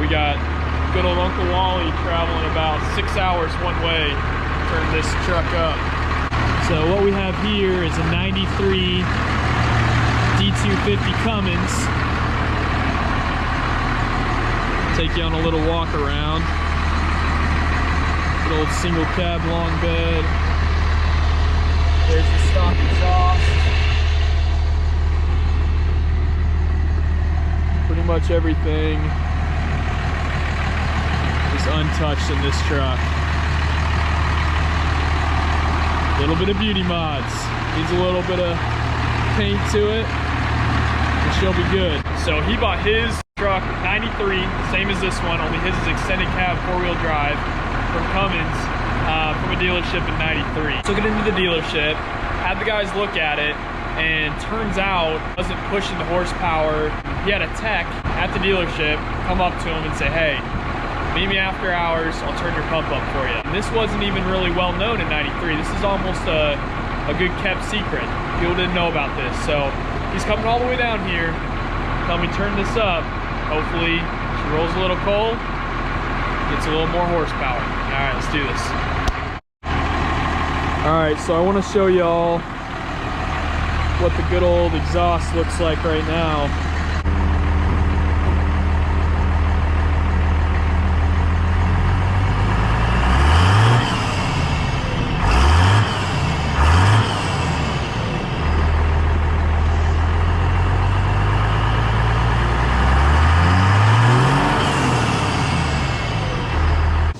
we got good old Uncle Wally traveling about 6 hours one way. Turn this truck up. So what we have here is a 93 D250 Cummins. Take you on a little walk around. Good old single cab long bed. There's the stock exhaust. Pretty much everything is untouched in this truck. A little bit of beauty mods. Needs a little bit of paint to it, and she'll be good. So he bought his truck, 93, same as this one, only his is extended cab, 4-wheel drive, from Cummins, from a dealership in 93. Took it into the dealership, had the guys look at it, and turns out wasn't pushing the horsepower. He had a tech at the dealership come up to him and say, hey, meet me after hours, I'll turn your pump up for you. And this wasn't even really well known in 93. This is almost a good kept secret. People didn't know about this. So he's coming all the way down here, tell me turn this up. Hopefully she rolls a little cold, gets a little more horsepower. All right, let's do this. All right, so I want to show y'all what the good old exhaust looks like right now.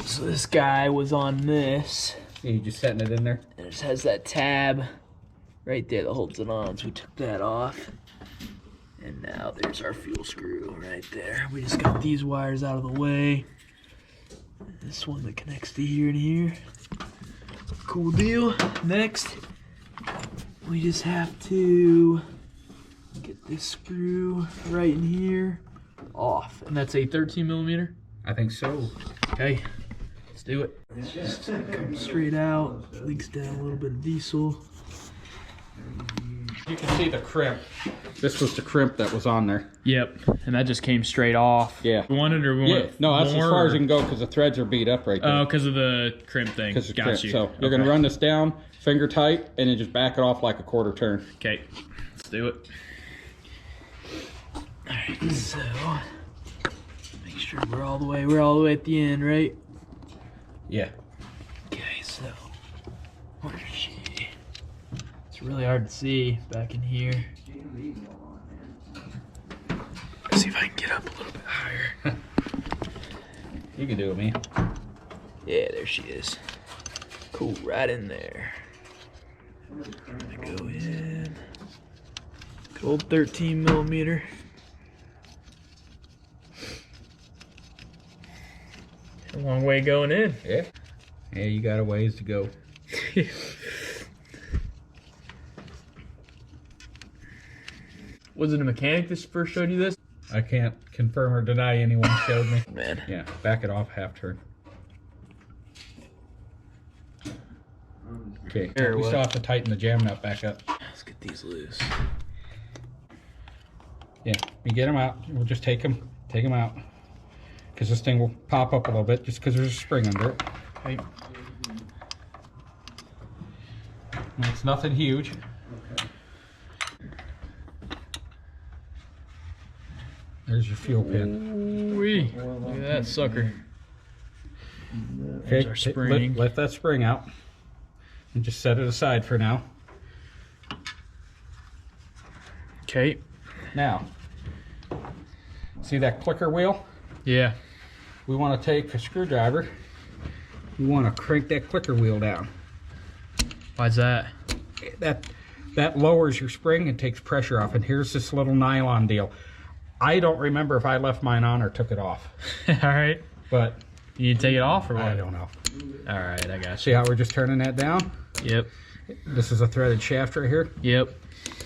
So this guy was on this. Yeah, you just setting it in there? And it just has that tab right there that holds it on. So we took that off. And now there's our fuel screw right there. We just got these wires out of the way. This one that connects to here and here. Cool deal. Next, we just have to get this screw right in here off. And that's a 13mm? I think so. Okay. Do it. It's just comes straight out, leaks down a little bit of diesel. You can see the crimp. This was the crimp that was on there. Yep, and that just came straight off. Yeah. We wanted or we want no, that's more, as far as you can go because the threads are beat up right there. Oh, because of the crimp thing. Got you. So you're going to run this down, finger tight, and then just back it off like a quarter turn. Okay, let's do it. All right, so make sure we're all the way at the end, right? Yeah. Okay, so where is she? It's really hard to see back in here. Let's see if I can get up a little bit higher. You can do it, man. Yeah, there she is. Cool, right in there. I'm gonna go in. Good old 13mm. A long way going in. Yeah. Yeah, you got a ways to go. Was it a mechanic that first showed you this? I can't confirm or deny anyone showed me. Man. Yeah, back it off half turn. Okay, we still have to tighten the jam nut back up. Let's get these loose. Yeah, you get them out. We'll just take them out. Because this thing will pop up a little bit just because there's a spring under it. Okay. And it's nothing huge. Okay. There's your fuel pin. Ooh-wee. Look at that sucker. There's our spring. Let that spring out. And just set it aside for now. Okay. Now, see that clicker wheel? Yeah. We want to take a screwdriver. We want to crank that clicker wheel down. Why's that? That lowers your spring and takes pressure off. And here's this little nylon deal. I don't remember if I left mine on or took it off. All right. But you need to take it off or what? I don't know. All right, I got you. See how we're just turning that down? Yep. This is a threaded shaft right here. Yep.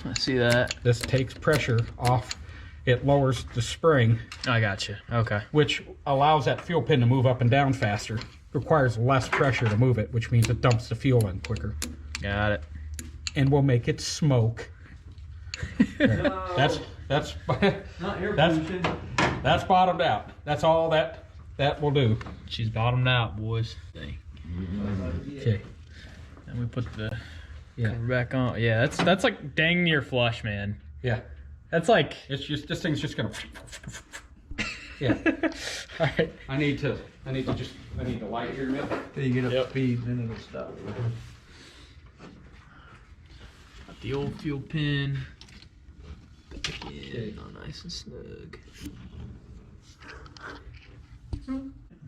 I see that. This takes pressure off. It lowers the spring. I got you. Okay. Which allows that fuel pin to move up and down faster. Requires less pressure to move it, which means it dumps the fuel in quicker. Got it. And we'll make it smoke. No. That's not air pollution. That's bottomed out. That's all that will do. She's bottomed out, boys. Okay. And we put the cover back on. Yeah, that's like dang near flush, man. Yeah. That's like, It's just, this thing's just gonna. Yeah. all right. I need to light here a minute. Till you get up to speed, then it'll stop. Got the old fuel pin. Back in, all nice and snug.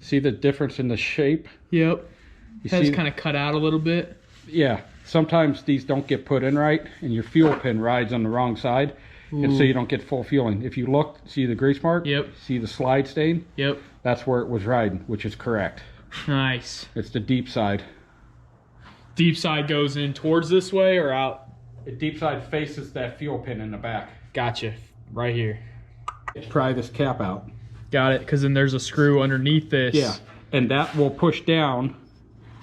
See the difference in the shape? Yep. You Head's see? kind of cut out a little bit. Yeah. Sometimes these don't get put in right, and your fuel pin rides on the wrong side, and so Ooh. you don't get full fueling. If you look, see the grease mark? Yep. See the slide stain? Yep. That's where it was riding, which is correct. Nice. It's the deep side. Deep side goes in towards this way or out? The deep side faces that fuel pin in the back. Gotcha. Right here. Pry this cap out. Got it. Because then there's a screw underneath this. Yeah, and that will push down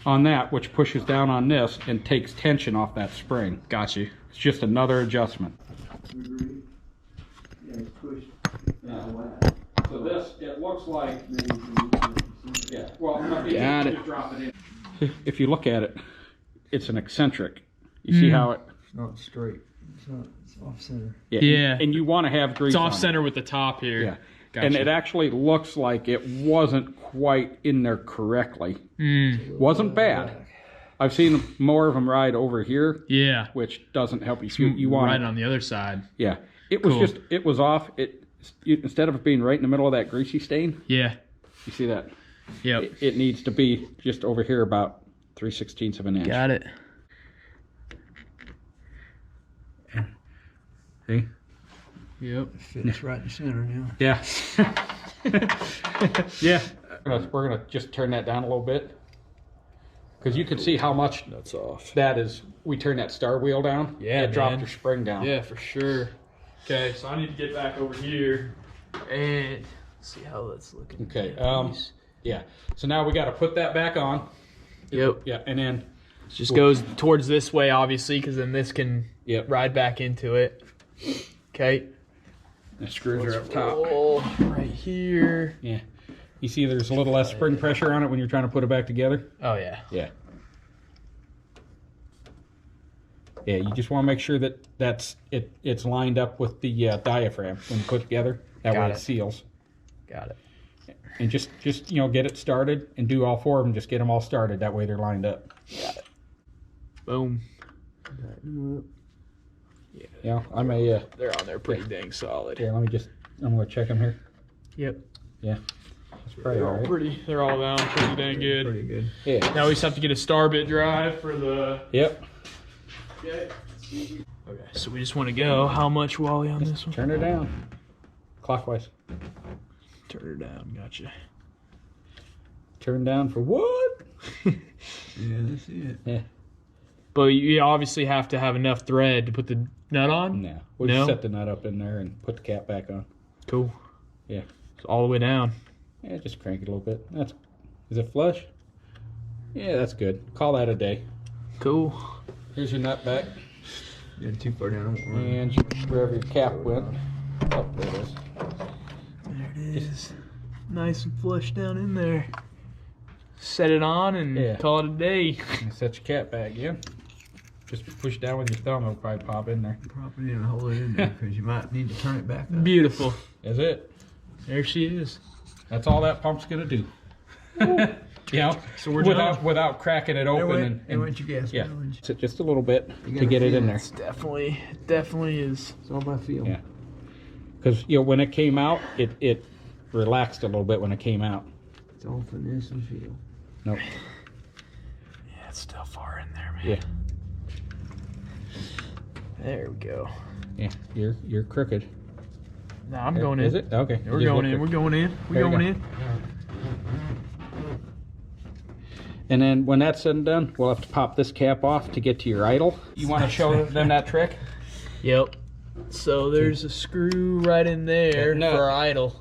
on that, which pushes down on this and takes tension off that spring. Gotcha. It's just another adjustment. So this, it looks like, yeah, well, Got it. just drop it in. If you look at it, it's an eccentric. You see how it, It's not straight. It's off center. Yeah. and you want to have grease It's on off it. center with the top here. Yeah. Gotcha. And it actually looks like it wasn't quite in there correctly. Mm. Wasn't bad. I've seen more of them ride over here, Yeah. which doesn't help you. You want right it. on the other side. Yeah. It was Cool. just, it was off. Instead of it being right in the middle of that greasy stain, Yeah. you see that? Yep. It needs to be just over here about 3/16 of an inch. Got it. See? Yep. It fits right in the center now. Yeah. Yeah. We're going to just turn that down a little bit. Because you can see how much That's off. that is. We turn that star wheel down. Yeah, It dropped man. your spring down. Yeah, for sure. Okay, so I need to get back over here and see how that's looking. Okay. Yeah. So now we got to put that back on. Yep. Yeah. And then. It just goes towards this way, obviously, because then this can ride back into it. Okay. The screws are up top. Roll right here. Yeah. You see there's a little less spring pressure on it when you're trying to put it back together? Oh, yeah. Yeah. Yeah, you just want to make sure that it's lined up with the diaphragm when you put it together. That Got way it. it seals. Got it. And just get it started and do all four of them. Just get them all started. That way they're lined up. Got it. Boom. Yeah, I may. They're on there pretty dang solid. Here, I'm gonna check them here. Yep. Yeah. That's probably all right. They're all down pretty dang good. Pretty good. Yeah. Now we just have to get a star bit drive for the. Yep. Okay. Okay. So we just want to go. How much, Wally, on this one? Turn her down. Clockwise. Turn her down. Gotcha. Turn down for what? Yeah, that's it. Yeah. But you obviously have to have enough thread to put the nut on. No. We'll No? just set the nut up in there and put the cap back on. Cool. Yeah. It's all the way down. Yeah, just crank it a little bit. Is it flush? Yeah, that's good. Call that a day. Cool. Here's your nut back. Yeah, too far down. I won't run. And wherever your cap went. Oh, there it is. There it is. Nice and flush down in there. Set it on and Yeah. call it a day. And set your cap back in. Just push down with your thumb, it'll probably pop in there. Prop it in and hold it in there because you might need to turn it back up. Beautiful. That's it. There she is. That's all that pump's gonna do. You know, So we're without cracking it open And went your gas yeah, mileage. so just a little bit You to gotta get it in feel there. It definitely is. It's all by feel. Yeah, because when it came out, it relaxed a little bit when it came out. It's all finesse and feel. Nope. Yeah, it's still far in there, man. Yeah. There we go. Yeah, you're crooked. No, I'm going in. Is it? Okay. We're Just going look in. We're quick. going in. We're There you going go. in. And then when that's said and done, we'll have to pop this cap off to get to your idle. You want to show them that trick? Yep. So there's a screw right in there That nut. for our idle.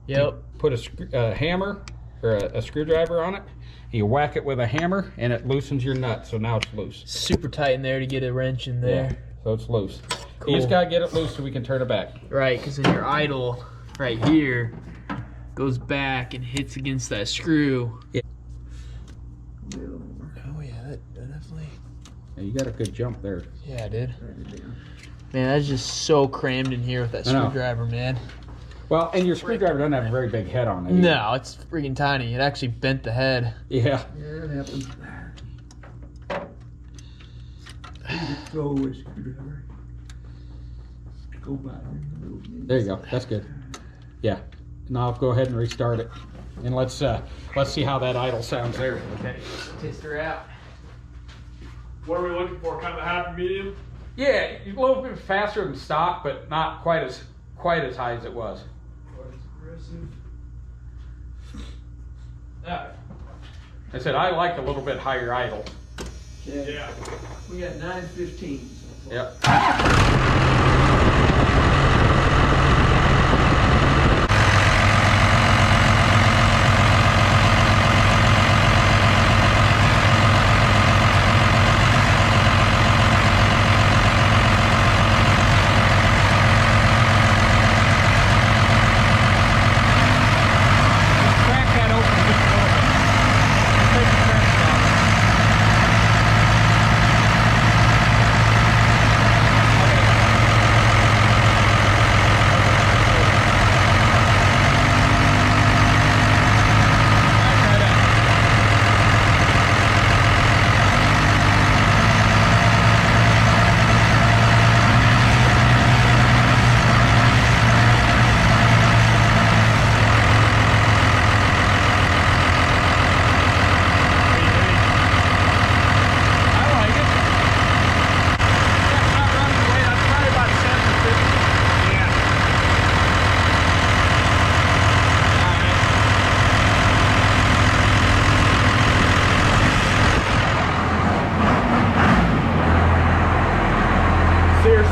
Yep. Put a hammer or a screwdriver on it. You whack it with a hammer, and it loosens your nut. So now it's loose. Super tight in there to get a wrench in there. So it's loose. Cool. You just gotta get it loose so we can turn it back. Right, because in your idle, right here goes back and hits against that screw. Yeah. Oh yeah, that definitely. Yeah, you got a good jump there. Yeah, I did. Man, that's just so crammed in here with that screwdriver, man. Well, and your screwdriver doesn't have a very big head on it. No, it's freaking tiny. It actually bent the head. Yeah. Yeah, it happens. Throw away screwdriver. Go back. There you go. That's good. Yeah. Now go ahead and restart it, and let's see how that idle sounds there. Okay, test her out. What are we looking for? Kind of a happy medium? Yeah, a little bit faster than stock, but not quite as high as it was. Yeah. I said I like a little bit higher idle. Yeah. We got 9:15. Yep. Crack that open just a little bit. Take the crank off.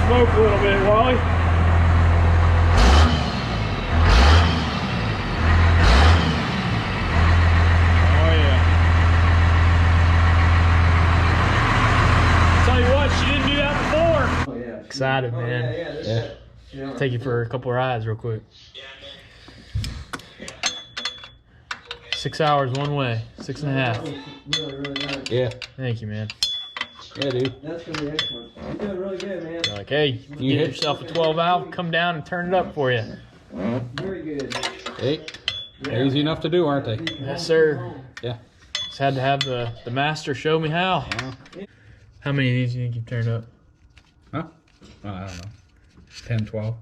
Smoke a little bit, Wally. Oh yeah. Tell you what, she didn't do that before. Oh, yeah. Excited, man. Yeah. Take you for a couple rides real quick. 6 hours one way, 6.5. Really nice. Yeah. Thank you, man. Yeah, dude. That's gonna be excellent. You're doing really good, man. You're like, hey, you get yourself a 12 valve, come down and turn it up for you. Very good. Hey, they're easy enough to do, aren't they? Yes, sir. Yeah. Just had to have the master show me how. Yeah. How many of these do you think you've turned up? Huh? Oh, I don't know. 10, 12.